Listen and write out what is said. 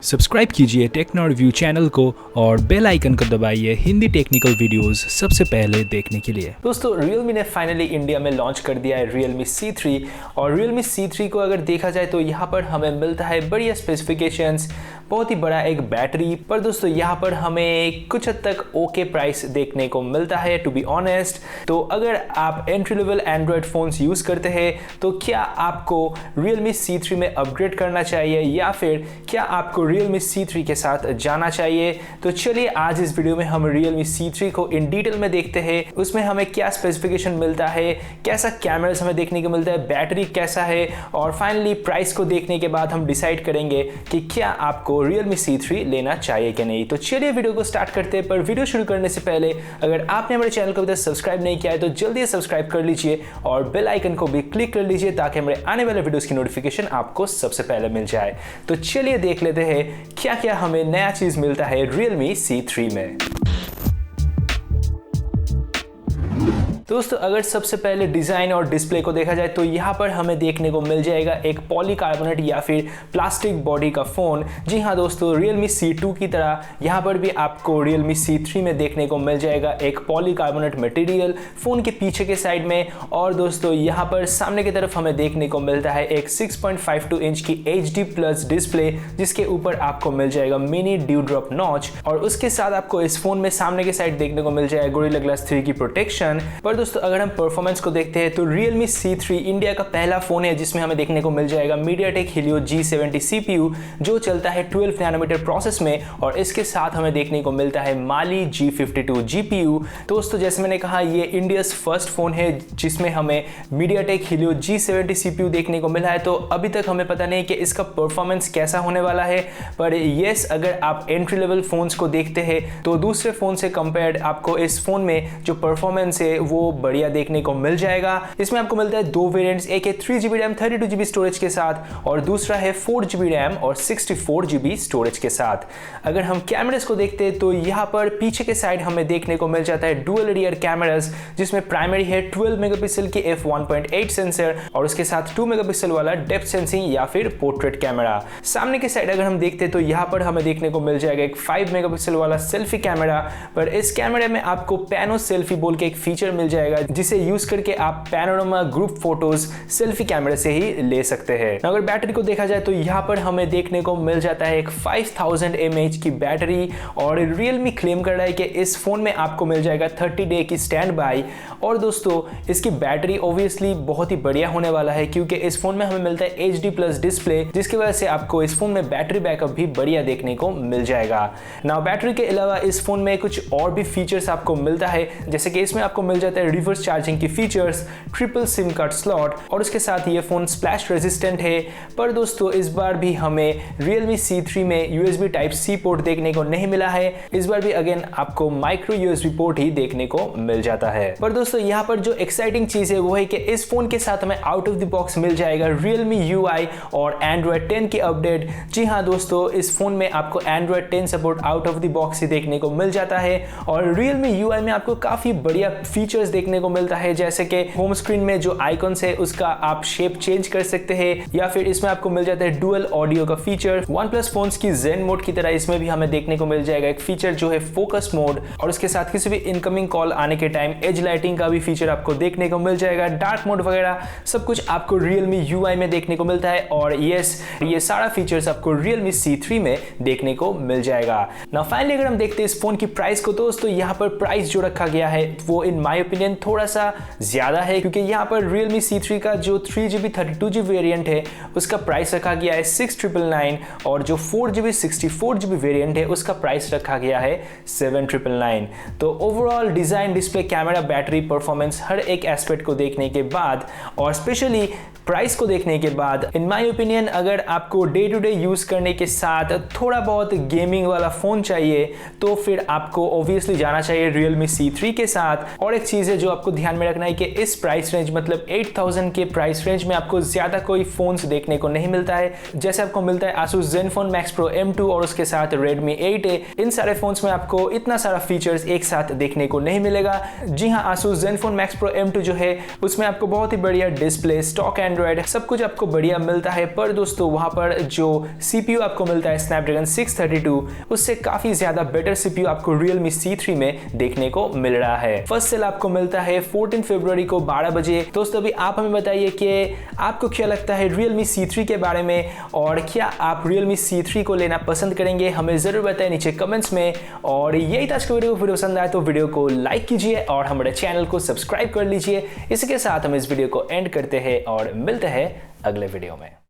Subscribe कीजिए techno review channel को और बेल आइकन को दबाइए हिंदी टेक्निकल वीडियोस सबसे पहले देखने के लिए। दोस्तों Realme ने फाइनली इंडिया में लॉन्च कर दिया है Realme C3 और Realme C3 को अगर देखा जाए तो यहाँ पर हमें मिलता है बढ़िया स्पेसिफिकेशंस, बहुत ही बड़ा एक बैटरी, पर दोस्तों यहाँ पर हमें कुछ हद तक ओके प्राइस देखने को मिलता है टू बी ऑनेस्ट। तो अगर आप entry level Android phones use करते हैं तो क्या आपको Realme C3 में अपग्रेड करना चाहिए या फिर क्या आपको Realme C3 के साथ जाना चाहिए। तो चलिए आज इस वीडियो में हम Realme C3 को इन डिटेल में देखते हैं, उसमें हमें क्या स्पेसिफिकेशन मिलता है, कैसा कैमरास हमें देखने को मिलता है, बैटरी कैसा है और फाइनली प्राइस को देखने के बाद हम डिसाइड करेंगे कि क्या आपको Realme C3 लेना चाहिए कि नहीं। तो चलिए वीडियो को स्टार्ट करते हैं, पर वीडियो शुरू करने से पहले अगर आपने हमारे चैनल को अभी तक सब्सक्राइब नहीं किया है तो जल्दी सब्सक्राइब कर लीजिए और बेल आइकन को भी क्लिक कर लीजिए ताकि हमारे आने वाले वीडियोस की नोटिफिकेशन आपको सबसे पहले मिल जाए। तो चलिए देख लेते हैं क्या क्या हमें नया चीज मिलता है Realme C3 में। दोस्तों अगर सबसे पहले डिज़ाइन और डिस्प्ले को देखा जाए तो यहाँ पर हमें देखने को मिल जाएगा एक पॉलीकार्बोनेट या फिर प्लास्टिक बॉडी का फ़ोन। जी हाँ दोस्तों, Realme C2 की तरह यहाँ पर भी आपको Realme C3 में देखने को मिल जाएगा एक पॉलीकार्बोनेट मटेरियल फ़ोन के पीछे के साइड में। और दोस्तों यहाँ पर सामने की तरफ हमें देखने को मिलता है एक 6.52 इंच की HD+ डिस्प्ले, जिसके ऊपर आपको मिल जाएगा मिनी ड्यू ड्रॉप नॉच और उसके साथ आपको इस फ़ोन में सामने के साइड देखने को मिल जाएगा गोरिल्ला ग्लास 3 की प्रोटेक्शन। दोस्तों अगर हम परफॉर्मेंस को देखते हैं तो Realme C3 इंडिया का पहला फोन है जिसमें हमें देखने को मिल जाएगा MediaTek Helio G70 CPU जो चलता है 12 नैनोमीटर प्रोसेस में और इसके साथ हमें देखने को मिलता है Mali G52 GPU। दोस्तों जैसे मैंने कहा ये इंडियाज फर्स्ट फोन है जिसमें हमें MediaTek Helio G70 CPU देखने को मिला है। तो अभी तक हमें पता नहीं कि इसका परफॉर्मेंस कैसा होने वाला है, पर येस अगर आप एंट्री लेवल फोन्स को देखते हैं तो दूसरे फोन से कंपेयर्ड आपको इस फोन में जो परफॉर्मेंस है वो बढ़िया देखने को मिल जाएगा। इसमें आपको मिलता है दो वेरिएंट्स, एक है 3GB रैम 32GB स्टोरेज के साथ और दूसरा है 4GB रैम और 64GB स्टोरेज के साथ। अगर हम कैमरास को देखते हैं तो यहाँ पर पीछे के साइड हमें देखने को मिल जाता है डुअल रियर कैमरास, जिसमें प्राइमरी है 12 मेगापिक्सल की f1.8 सेंसर और उसके साथ 2 मेगापिक्सल वाला डेप्थ सेंसिंग या फिर पोर्ट्रेट कैमरा। सामने के साइड अगर हम देखते हैं तो यहाँ पर हमें देखने को मिल जाएगा एक 5 मेगापिक्सल वाला सेल्फी कैमरा, पर इस कैमरे में आपको पैनो सेल्फी बोल के एक फीचर मिल जाएगा जिसे यूज करके आप पैनोरामा ग्रुप फोटोज सेल्फी कैमरे से ही ले सकते हैं। अगर बैटरी को देखा जाए तो यहाँ पर हमें देखने को मिल जाता है एक 5000 mAh की बैटरी और Realme क्लेम कर रहा है कि इस फोन में आपको मिल जाएगा 30 डे की स्टैंड बाय। और दोस्तों इसकी बैटरी ऑब्वियसली बहुत ही बढ़िया होने वाला है क्योंकि इस फोन में हमें मिलता है HD+ डिस्प्ले, जिसकी वजह से आपको इस फोन में बैटरी बैकअप भी बढ़िया देखने को मिल जाएगा। नाउ बैटरी के अलावा इस फोन में कुछ और भी फीचर्स आपको मिलता है, जैसे कि इसमें आपको मिल जाता है रिवर्स चार्जिंग की features, triple SIM card slot और उसके साथ ये फोन स्प्लैश रेजिस्टेंट है। पर दोस्तों इस बार भी हमें Realme C3 में USB Type-C पोर्ट देखने को नहीं मिला है, इस बार भी अगेन आपको माइक्रो USB पोर्ट ही देखने को मिल जाता है। पर दोस्तों यहाँ पर जो एक्साइटिंग चीज है वो है कि इस फोन के साथ हमें आउट ऑफ द बॉक्स मिल जाएगा Realme UI और Android 10 की अपडेट। जी हाँ दोस्तों, इस फोन में आपको Android 10 support out of the box ही देखने को मिल जाता है और Realme UI में आपको काफी बढ़िया फीचर्स देखने को मिलता है, जैसे कि होम स्क्रीन में जो आइकॉन्स है उसका आप शेप चेंज कर सकते हैं या फिर इसमें आपको मिल जाता है डुअल ऑडियो का फीचर। OnePlus फोन्स की जेन मोड की तरह इसमें भी हमें देखने को मिल जाएगा एक फीचर जो है फोकस मोड और उसके साथ किसी भी इनकमिंग कॉल आने के टाइम एज लाइटिंग का भी फीचर आपको देखने को मिल जाएगा। डार्क मोड वगैरह सब कुछ आपको Realme UI में देखने को मिलता है और यस ये सारा फीचर्स आपको Realme C3 में देखने को मिल जाएगा। नाउ फाइनली अगर हम देखते हैं इस फोन की प्राइस को, दोस्तों यहाँ पर प्राइस जो रखा गया है वो इन माय ओपिनियन थोड़ा सा ज्यादा है क्योंकि यहाँ पर Realme C3 का जो 3GB 32GB वेरिएंट है उसका प्राइस रखा गया है 6999 और जो 4GB 64GB वेरिएंट है उसका प्राइस रखा गया है 7999। तो overall design, display, camera, battery, performance हर एक एस्पेक्ट को देखने के बाद और स्पेशली प्राइस को देखने के बाद इन माय ओपिनियन अगर आपको डे टू डे यूज करने के साथ थोड़ा बहुत गेमिंग वाला फोन चाहिए तो फिर आपको ऑब्वियसली जाना चाहिए Realme C3 के साथ। और एक चीज है जो आपको ध्यान में रखना है कि इस प्राइस रेंज मतलब 8000 के प्राइस रेंज में आपको ज्यादा कोई फोन्स देखने को नहीं मिलता है, जैसे आपको मिलता है ASUS Zenfone Max Pro M2 और उसके साथ Redmi 8A। इन सारे फोन्स में आपको इतना सारा फीचर्स एक साथ देखने को नहीं मिलेगा। जी हाँ, ASUS Zenfone Max Pro M2 जो है उसमें आपको बहुत ही बढ़िया डिस्प्ले, स्टॉक एंड एंड्रॉयड सब कुछ आपको बढ़िया मिलता है, पर दोस्तों वहां पर जो CPU आपको मिलता है स्नैपड्रैगन 632, उससे काफी ज्यादा बेटर CPU आपको Realme C3 में देखने को मिल रहा है। फर्स्ट सेल आपको मिलता है 14 फरवरी को 12 बजे। दोस्तों अभी आप हमें बताइए कि आपको क्या लगता है Realme C3 के बारे में, और क्या आप Realme C3 को लेना पसंद करेंगे, हमें जरूर बताएं नीचे कमेंट्स में। और यही था आज का वीडियो पसंद आया तो वीडियो को लाइक कीजिए और हमारे चैनल को सब्सक्राइब कर लीजिए। इसी के साथ हम इस वीडियो को एंड करते हैं और मिलते हैं अगले वीडियो में।